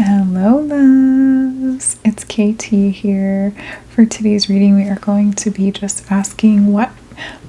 Hello, loves. It's KT here. For today's reading, we are going to be just asking what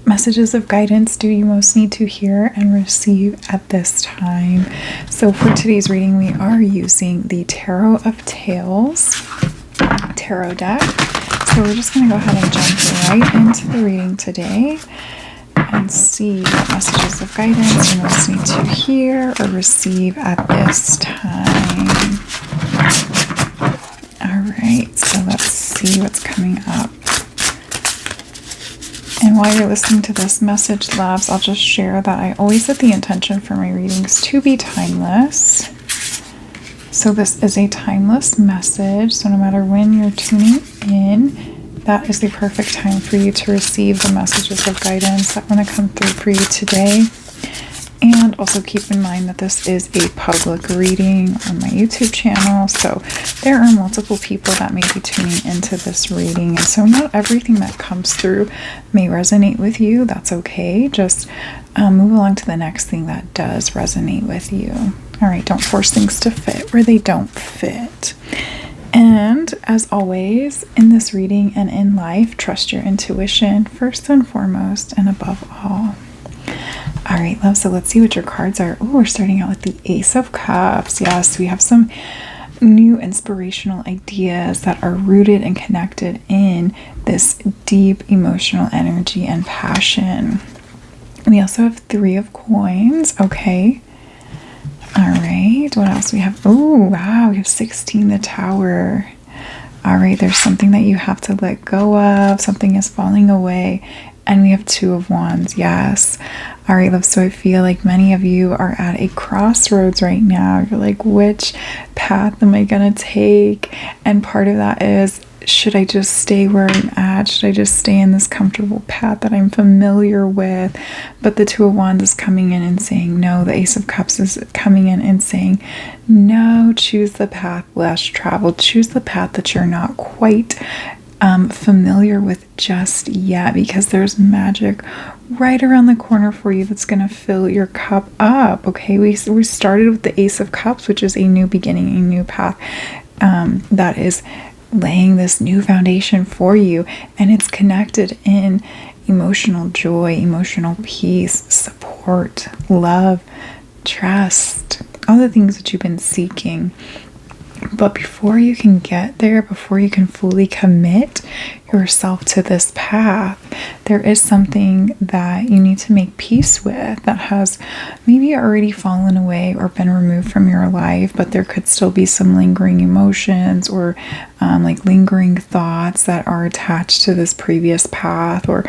messages of guidance do you most need to hear and receive at this time. So, for today's reading, we are using the Tarot of Tales tarot deck. So, we're just going to go ahead and jump right into the reading today and see what messages of guidance you most need to hear or receive at this time. Alright, so let's see what's coming up. And while you're listening to this message, loves, I'll just share that I always set the intention for my readings to be timeless. So this is a timeless message, so no matter when you're tuning in, that is the perfect time for you to receive the messages of guidance that want to come through for you today. And also keep in mind that this is a public reading on my YouTube channel, so there are multiple people that may be tuning into this reading, and so not everything that comes through may resonate with you. That's okay. Just move along to the next thing that does resonate with you. All right, don't force things to fit where they don't fit. And as always, in this reading and in life, trust your intuition first and foremost and above all. All right, love, so let's see what your cards are. Oh, we're starting out with the Ace of Cups. Yes, we have some new inspirational ideas that are rooted and connected in this deep emotional energy and passion. We also have Three of Coins. Okay. All right, what else we have? Oh, wow, we have 16, the Tower. All right, there's something that you have to let go of. Something is falling away. And we have Two of Wands. Yes. All right, love. So I feel like many of you are at a crossroads right now. You're like, which path am I going to take? And part of that is, should I just stay where I'm at? Should I just stay in this comfortable path that I'm familiar with? But the Two of Wands is coming in and saying no. The Ace of Cups is coming in and saying no. Choose the path less traveled. Choose the path that you're not quite familiar with just yet, because there's magic right around the corner for you that's going to fill your cup up. Okay, we started with the Ace of Cups, which is a new beginning, a new path that is laying this new foundation for you, and it's connected in emotional joy, emotional peace, support, love, trust, all the things that you've been seeking. But before you can get there, before you can fully commit yourself to this path, there is something that you need to make peace with that has maybe already fallen away or been removed from your life, but there could still be some lingering emotions or like lingering thoughts that are attached to this previous path or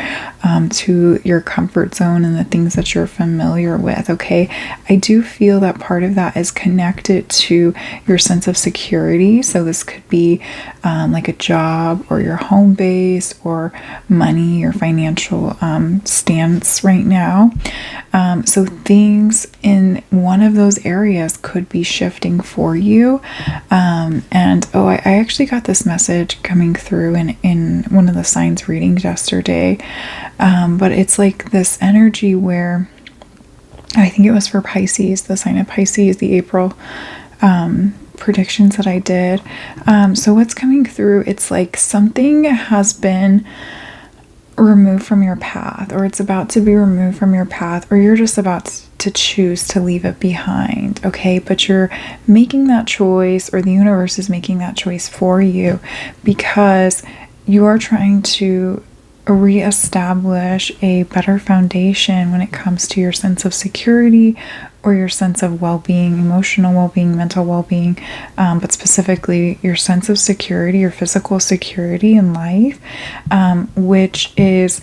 to your comfort zone and the things that you're familiar with. Okay, I do feel that part of that is connected to your sense of security. So this could be like a job or your home base or money or financial stance right now. So things in one of those areas could be shifting for you. And I actually got this message coming through in one of the signs readings yesterday. But it's like this energy where I think it was for Pisces, the sign of Pisces, the April predictions that I did. So what's coming through, it's like something has been removed from your path, or it's about to be removed from your path, or you're just about to choose to leave it behind. Okay, but you're making that choice, or the universe is making that choice for you, because you are trying to reestablish a better foundation when it comes to your sense of security or your sense of well-being, emotional well-being, mental well-being, but specifically your sense of security, your physical security in life, which is,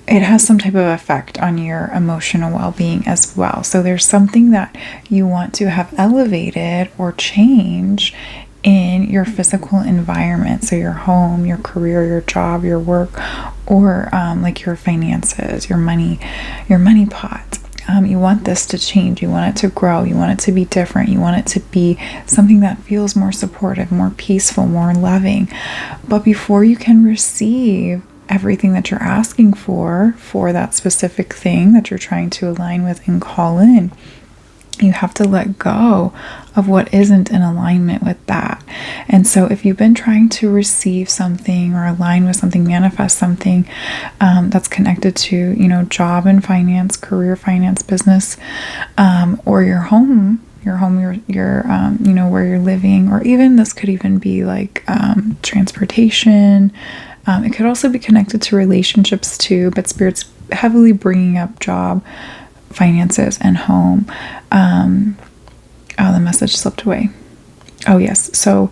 it has some type of effect on your emotional well-being as well. So there's something that you want to have elevated or change in your physical environment, so your home, your career, your job, your work, or like your finances, your money pot. You want this to change. You want it to grow. You want it to be different. You want it to be something that feels more supportive, more peaceful, more loving. But before you can receive everything that you're asking for that specific thing that you're trying to align with and call in, You have to let go of what isn't in alignment with that. And so if you've been trying to receive something or align with something, manifest something that's connected to, you know, job and finance, career, finance, business, or your home, you know, where you're living, or even this could even be like transportation. It could also be connected to relationships too, but Spirit's heavily bringing up job, finances, and home. Oh, the message slipped away. Oh yes. So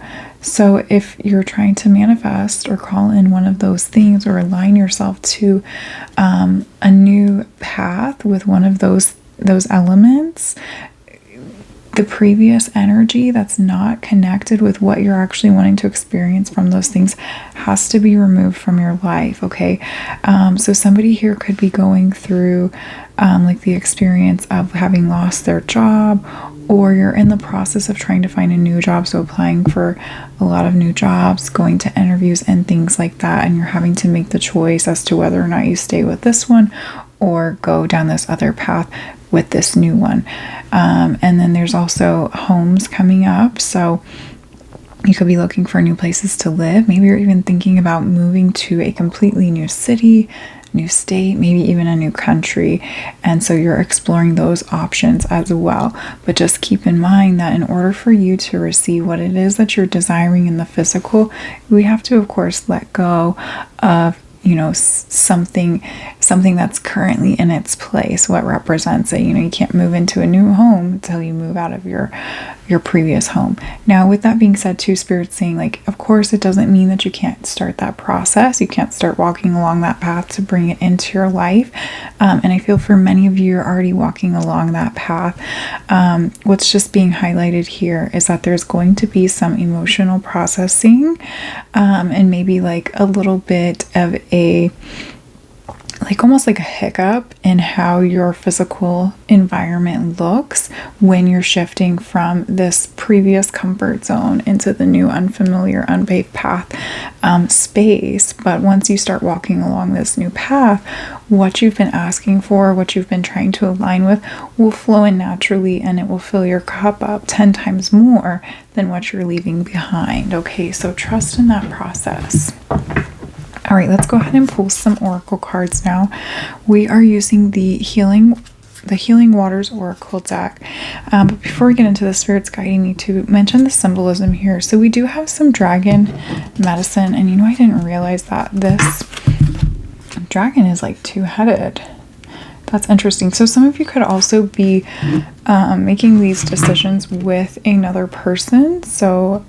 if you're trying to manifest or call in one of those things, or align yourself to a new path with one of those elements, the previous energy that's not connected with what you're actually wanting to experience from those things has to be removed from your life. Okay. So somebody here could be going through like the experience of having lost their job, or you're in the process of trying to find a new job, so applying for a lot of new jobs, going to interviews and things like that, and you're having to make the choice as to whether or not you stay with this one or go down this other path with this new one. And then there's also homes coming up, so you could be looking for new places to live. Maybe you're even thinking about moving to a completely new city, new state, maybe even a new country. And so you're exploring those options as well. But just keep in mind that in order for you to receive what it is that you're desiring in the physical, we have to, of course, let go of, you know, something that's currently in its place, what represents it. You know, you can't move into a new home until you move out of your previous home. Now, with that being said too, Spirit's saying, like, of course, it doesn't mean that you can't start that process. You can't start walking along that path to bring it into your life. And I feel for many of you are already walking along that path. What's just being highlighted here is that there's going to be some emotional processing, and maybe like a little bit of a, like almost like a hiccup in how your physical environment looks when you're shifting from this previous comfort zone into the new unfamiliar, unpaved path space. But once you start walking along this new path, what you've been asking for, what you've been trying to align with, will flow in naturally, and it will fill your cup up 10 times more than what you're leaving behind. Okay, so trust in that process. All right, let's go ahead and pull some oracle cards now. We are using the Healing Waters Oracle deck. But before we get into the, Spirit's guiding me to mention the symbolism here. So we do have some dragon medicine, and you know, I didn't realize that this dragon is like two-headed. That's interesting. So some of you could also be making these decisions with another person. So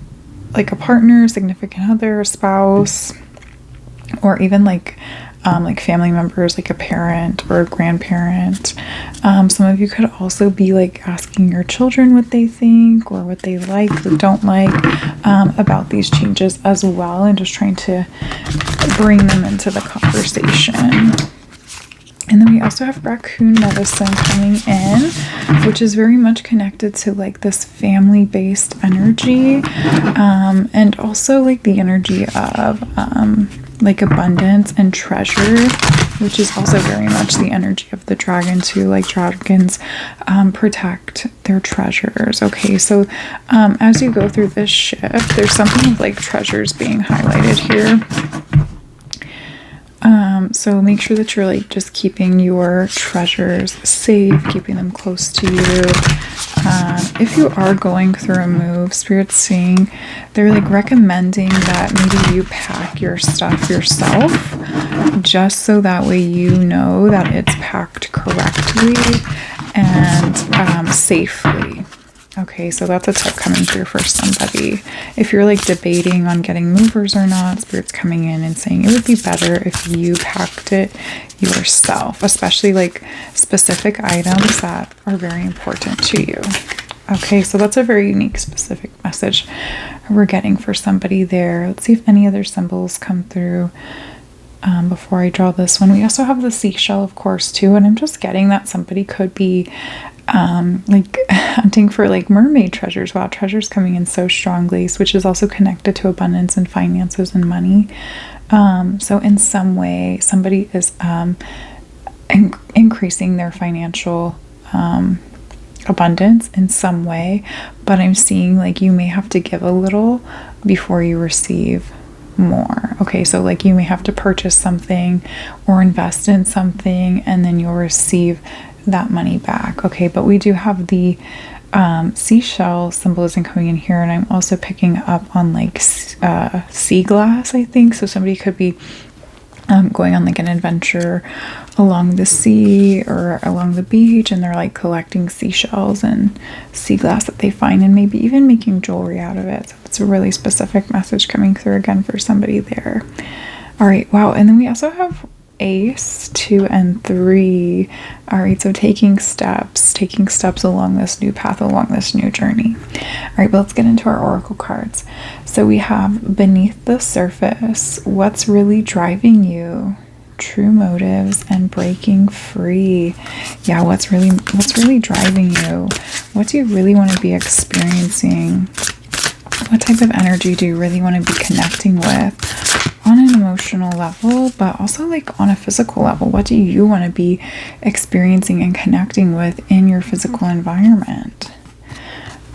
like a partner, significant other, a spouse, or even like family members, like a parent or a grandparent. Some of you could also be like asking your children what they think or what they like or don't like about these changes as well, and just trying to bring them into the conversation. And then we also have raccoon medicine coming in, which is very much connected to like this family-based energy, and also like the energy of like abundance and treasure, which is also very much the energy of the dragon too. Like dragons protect their treasures. Okay, so as you go through this shift, there's something like treasures being highlighted here. So make sure that you're like just keeping your treasures safe, keeping them close to you. If you are going through a move, Spirit's saying they're like recommending that maybe you pack your stuff yourself, just so that way you know that it's packed correctly and safely. Okay, so that's a tip coming through for somebody. If you're like debating on getting movers or not, Spirit's coming in and saying it would be better if you packed it yourself, especially like specific items that are very important to you. Okay, so that's a very unique, specific message we're getting for somebody there. Let's see if any other symbols come through before I draw this one. We also have the seashell, of course, too, and I'm just getting that somebody could be like hunting for like mermaid treasures. Wow, treasures coming in so strongly, which is also connected to abundance and finances and money. So in some way, somebody is increasing their financial abundance in some way, but I'm seeing like you may have to give a little before you receive more. Okay, so like you may have to purchase something or invest in something and then you'll receive that money back. Okay, but we do have the seashell symbolism coming in here, and I'm also picking up on like sea glass, I think. So somebody could be going on like an adventure along the sea or along the beach, and they're like collecting seashells and sea glass that they find, and maybe even making jewelry out of it. So it's a really specific message coming through again for somebody there. All right, wow. And then we also have Ace 2 and 3. All right, so taking steps along this new path, along this new journey. All right, but let's get into our oracle cards. So we have beneath the surface, what's really driving you, true motives, and breaking free. Yeah, what's really driving you? What do you really want to be experiencing? What type of energy do you really want to be connecting with on an emotional level, but also like on a physical level? What do you want to be experiencing and connecting with in your physical environment?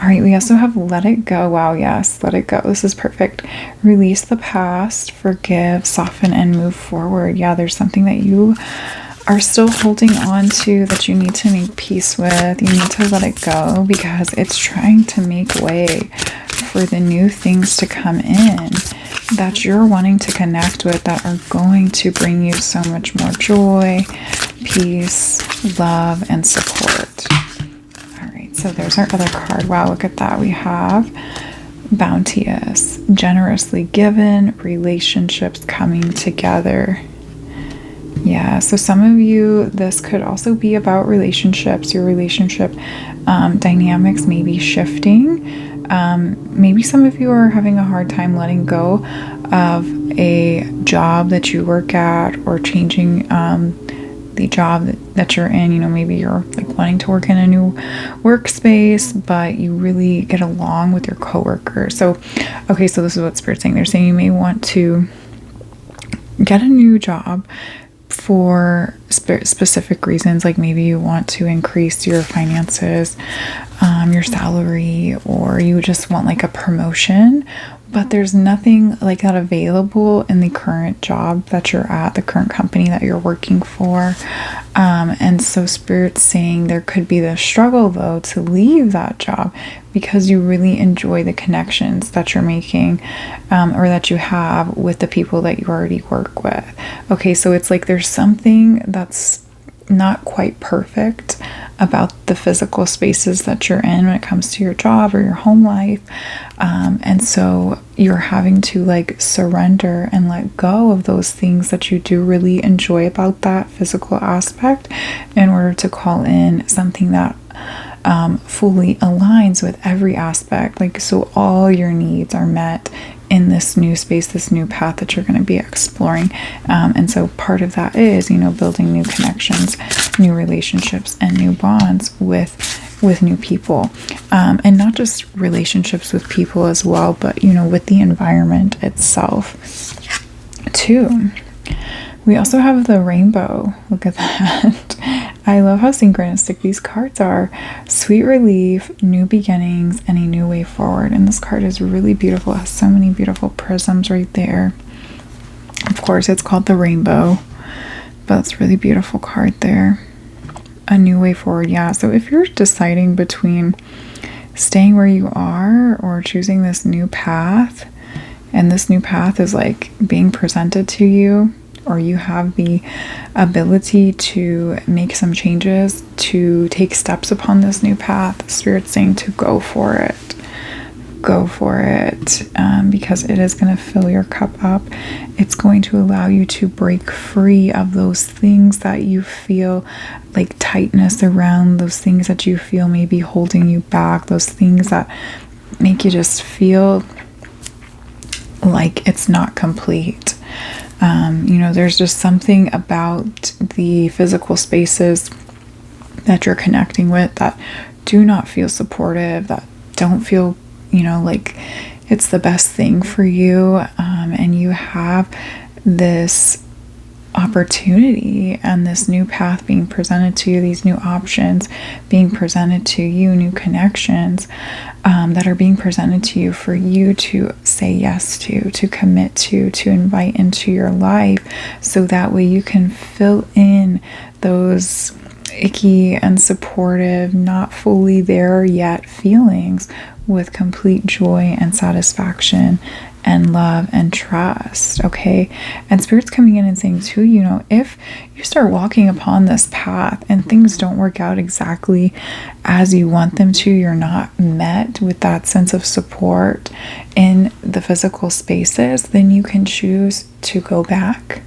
All right, we also have let it go. Wow, yes, let it go. This is perfect. Release the past, forgive, soften, and move forward. Yeah, there's something that you are still holding on to that you need to make peace with. You need to let it go because it's trying to make way for the new things to come in that you're wanting to connect with, that are going to bring you so much more joy, peace, love, and support. All right, so there's our other card. Wow, look at that. We have bounteous, generously given, relationships coming together. Yeah, so some of you, this could also be about relationships. Your relationship dynamics may be shifting. Maybe some of you are having a hard time letting go of a job that you work at, or changing the job that you're in. You know, maybe you're like wanting to work in a new workspace, but you really get along with your coworker. So, okay, so this is what Spirit's saying. They're saying you may want to get a new job for specific reasons, like maybe you want to increase your finances, your salary, or you just want like a promotion, but there's nothing like that available in the current job that you're at, the current company that you're working for. And so Spirit's saying there could be the struggle though to leave that job because you really enjoy the connections that you're making, or that you have with the people that you already work with. Okay, so it's like there's something that's not quite perfect about the physical spaces that you're in when it comes to your job or your home life. And so you're having to like surrender and let go of those things that you do really enjoy about that physical aspect in order to call in something that fully aligns with every aspect. Like, so all your needs are met in this new space, this new path that you're going to be exploring. And so part of that is, you know, building new connections, new relationships, and new bonds with new people. And not just relationships with people as well, but, you know, with the environment itself too. We also have the rainbow. Look at that. I love how synchronistic these cards are. Sweet relief, new beginnings, and a new way forward. And this card is really beautiful. It has so many beautiful prisms right there. Of course, it's called the rainbow, but it's a really beautiful card there. A new way forward. Yeah, so if you're deciding between staying where you are or choosing this new path, and this new path is like being presented to you, or you have the ability to make some changes, to take steps upon this new path, Spirit's saying to go for it. Go for it, because it is going to fill your cup up. It's going to allow you to break free of those things that you feel like tightness around, those things that you feel may be holding you back, those things that make you just feel like it's not complete. You know, there's just something about the physical spaces that you're connecting with that do not feel supportive, that don't feel, you know, like it's the best thing for you. And you have this opportunity and this new path being presented to you, these new options being presented to you, new connections that are being presented to you for you to say yes to commit to invite into your life, so that way you can fill in those icky and supportive, not fully there yet feelings with complete joy and satisfaction and love and trust. Okay. And Spirit's coming in and saying too, you know, if you start walking upon this path and things don't work out exactly as you want them to, you're not met with that sense of support in the physical spaces, then you can choose to go back,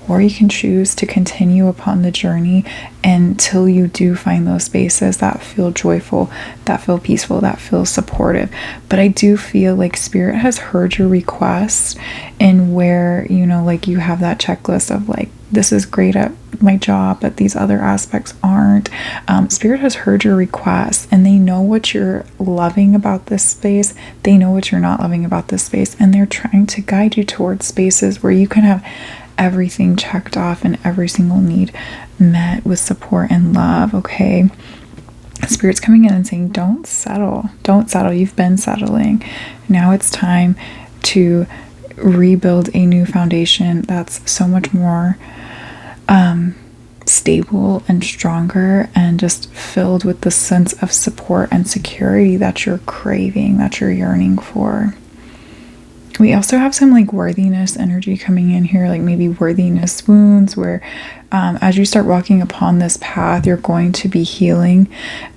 or you can choose to continue upon the journey until you do find those spaces that feel joyful, that feel peaceful, that feel supportive. But I do feel like Spirit has heard your request, and where, you know, like you have that checklist of like, this is great at my job, but these other aspects aren't. Spirit has heard your request, and they know what you're loving about this space. They know what you're not loving about this space, and they're trying to guide you towards spaces where you can have everything checked off and every single need met with support and love. Okay. Spirit's coming in and saying, don't settle. You've been settling. Now it's time to rebuild a new foundation that's so much more stable and stronger, and just filled with the sense of support and security that you're craving, that you're yearning for. We also have some like worthiness energy coming in here, like maybe worthiness wounds, where as you start walking upon this path, you're going to be healing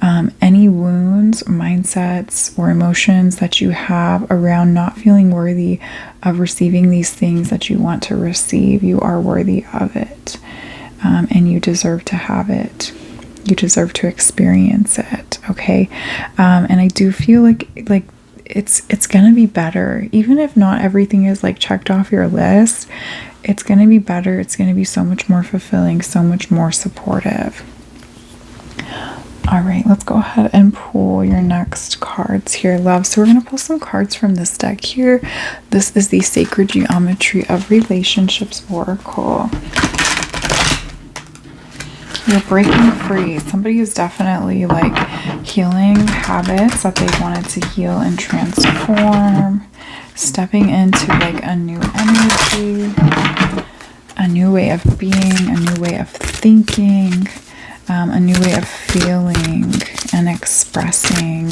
any wounds, mindsets, or emotions that you have around not feeling worthy of receiving these things that you want to receive. You are worthy of it, and you deserve to have it. You deserve to experience it. Okay. And I do feel like it's gonna be better, even if not everything is like checked off your list. It's gonna be better. It's gonna be so much more fulfilling, so much more supportive. All right, let's go ahead and pull your next cards here, love. So we're gonna pull some cards from this deck here. This is the Sacred Geometry of Relationships Oracle. You're breaking free. Somebody is definitely like healing habits that they wanted to heal and transform, stepping into like a new energy, a new way of being, a new way of thinking, a new way of feeling and expressing.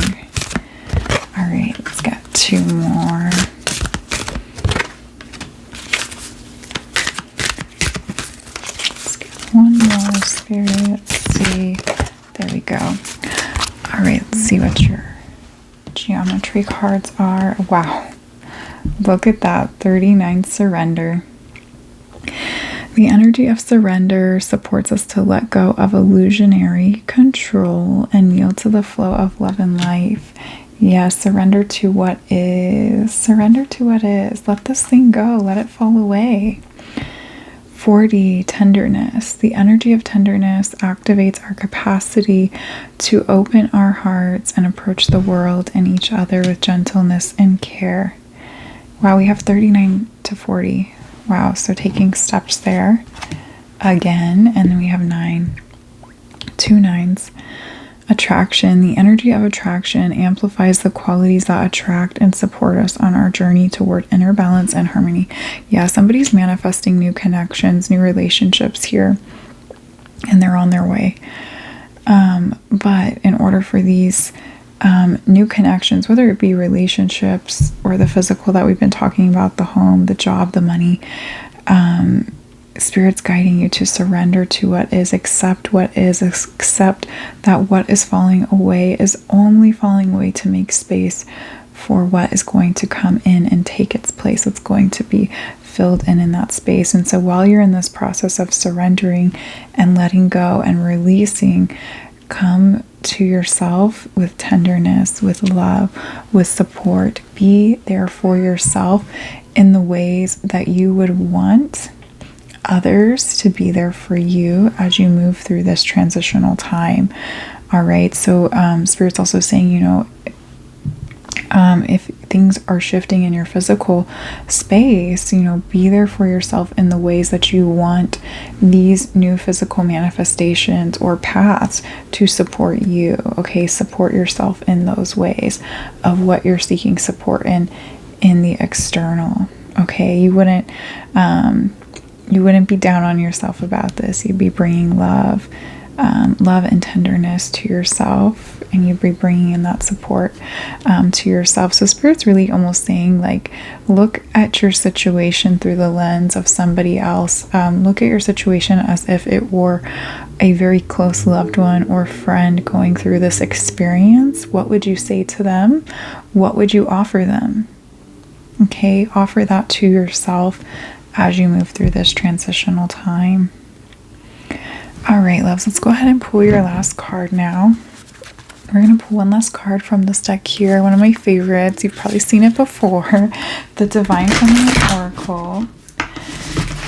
All right, let's get two more. One more, Spirit. Let's see. There we go. All right, let's see what your geometry cards are. Wow. Look at that. 39 surrender. The energy of surrender supports us to let go of illusionary control and yield to the flow of love and life. Yes, surrender to what is. Surrender to what is. Let this thing go. Let it fall away. 40, tenderness. The energy of tenderness activates our capacity to open our hearts and approach the world and each other with gentleness and care. Wow, we have 39 to 40. Wow, so taking steps there again. And then we have 9. 2 9s. Attraction. The energy of attraction amplifies the qualities that attract and support us on our journey toward inner balance and harmony. Yeah, somebody's manifesting new connections, new relationships here, and they're on their way. But in order for these new connections, whether it be relationships or the physical that we've been talking about, the home, the job, the money, Spirit's guiding you to surrender to what is, accept what is, accept that what is falling away is only falling away to make space for what is going to come in and take its place. It's going to be filled in that space. And so while you're in this process of surrendering and letting go and releasing, come to yourself with tenderness, with love, with support. Be there for yourself in the ways that you would want others to be there for you as you move through this transitional time. All right. So Spirit's also saying, if things are shifting in your physical space, you know, be there for yourself in the ways that you want these new physical manifestations or paths to support you. Okay, support yourself in those ways of what you're seeking support in the external. Okay, you wouldn't be down on yourself about this. You'd be bringing love and tenderness to yourself, and you'd be bringing in that support to yourself. So Spirit's really almost saying, like, look at your situation through the lens of somebody else. Look at your situation as if it were a very close loved one or friend going through this experience. What would you say to them? What would you offer them? Okay, offer that to yourself as you move through this transitional time. All right, loves, let's go ahead and pull your last card now. We're going to pull one last card from this deck here. One of my favorites. You've probably seen it before. The Divine Feminine Oracle.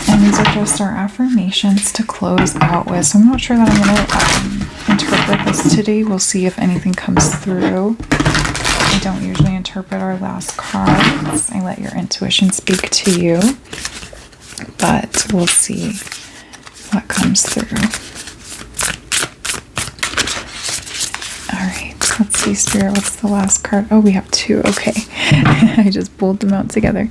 And these are just our affirmations to close out with. So I'm not sure that I'm going to interpret this today. We'll see if anything comes through. I don't usually interpret our last cards. I let your intuition speak to you. But we'll see what comes through. Alright, let's see, Spirit, what's the last card? Oh, we have two. Okay. I just pulled them out together.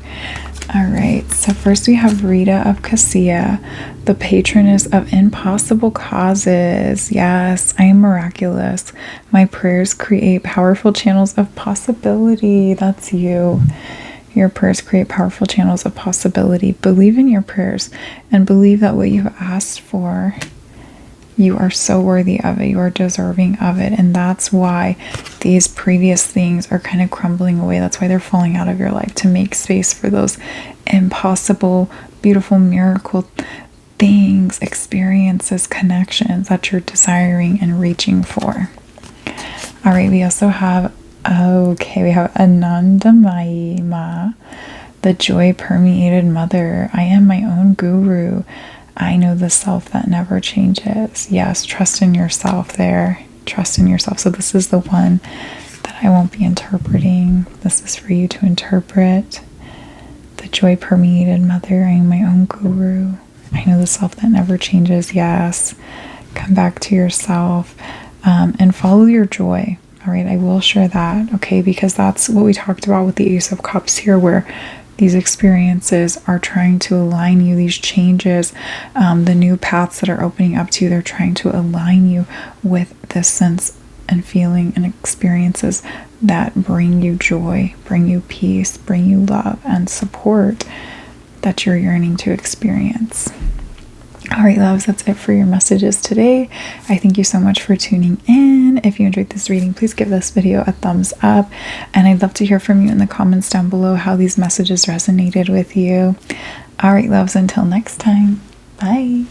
Alright, so first we have Rita of Cassia, the patroness of impossible causes. Yes, I am miraculous. My prayers create powerful channels of possibility. That's you. Your prayers create powerful channels of possibility. Believe in your prayers and believe that what you have asked for, you are so worthy of it. You are deserving of it. And that's why these previous things are kind of crumbling away. That's why they're falling out of your life, to make space for those impossible, beautiful, miracle things, experiences, connections that you're desiring and reaching for. All right, we also have we have Anandamayi Ma, the joy permeated mother. I am my own guru. I know the self that never changes. Yes, trust in yourself there. Trust in yourself. So this is the one that I won't be interpreting. This is for you to interpret. The joy permeated mother. I am my own guru. I know the self that never changes. Yes. Come back to yourself and follow your joy. All right, I will share that, okay, because that's what we talked about with the Ace of Cups here, where these experiences are trying to align you, these changes, the new paths that are opening up to you, they're trying to align you with this sense and feeling and experiences that bring you joy, bring you peace, bring you love and support that you're yearning to experience. All right, loves, that's it for your messages today. I thank you so much for tuning in. If you enjoyed this reading, please give this video a thumbs up. And I'd love to hear from you in the comments down below how these messages resonated with you. All right, loves, until next time. Bye.